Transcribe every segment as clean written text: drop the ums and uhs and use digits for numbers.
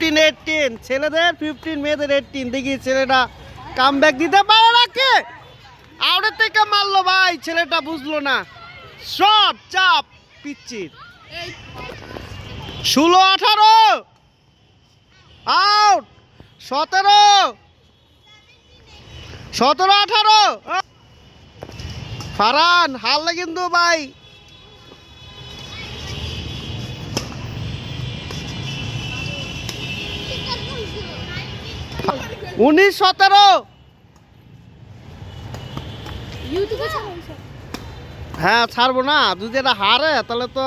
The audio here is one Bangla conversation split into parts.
15-18 ছেলেদের 15 মেয়েদের 18 দেখি ছেলেটা কামব্যাক দিতে পারে নাকি আউটের থেকে মারলো ভাই ছেলেটা বুঝলো না শট চাপ পিচ্চির 16-18 আউট 17-18 ফারহান হারলে কিন্তু ভাই 19-17 হ্যাঁ ছাড়বো না যদি এটা হারে তাহলে তো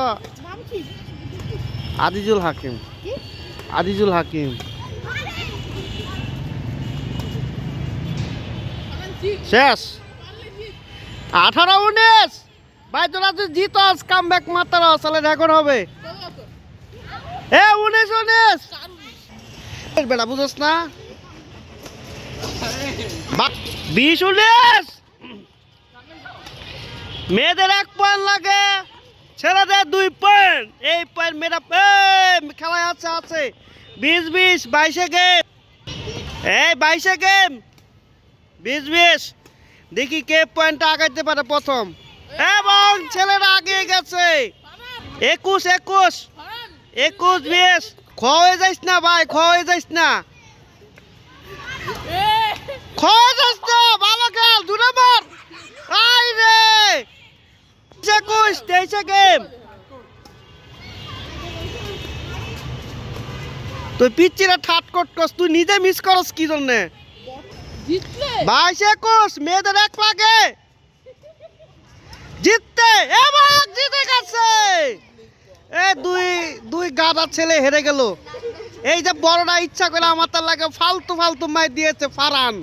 আজিজুল হাকিম শেষ 18-19 ভাই তোরা তুই জিতস কাম ব্যাক মারতে রস তাহলে রেকর্ড হবে 19-19 বেটা বুঝস না 20-19 মেয়েদের 1 পয়েন্ট লাগে ছেলেদের 2 পয়েন্ট এই পয়েন্ট মেয়েরা খেলায় আছে 20-20 22 গেম এই 22 গেম 20-20 দেখি কে পয়েন্টটা আগাইতে পারে প্রথম এবং ছেলেরা আগে গেছে 21-20 খয়ে যাইস না ভাই খয়ে যাইস না ভালো খেল 2 নম্বর আই রে 21-23 গেম তুই পিচ্চিরা ঠাট করছস তুই নিজে মিস করস কি জন্য 22-21 মেয়েদের 1 লাগে জিততে এবং জিতে গেছে এই দুই গাদা ছেলে হেরে গেল এই যে বড়রা ইচ্ছা করে আমার তার লাগে ফালতু মাই দিয়েছে ফারহান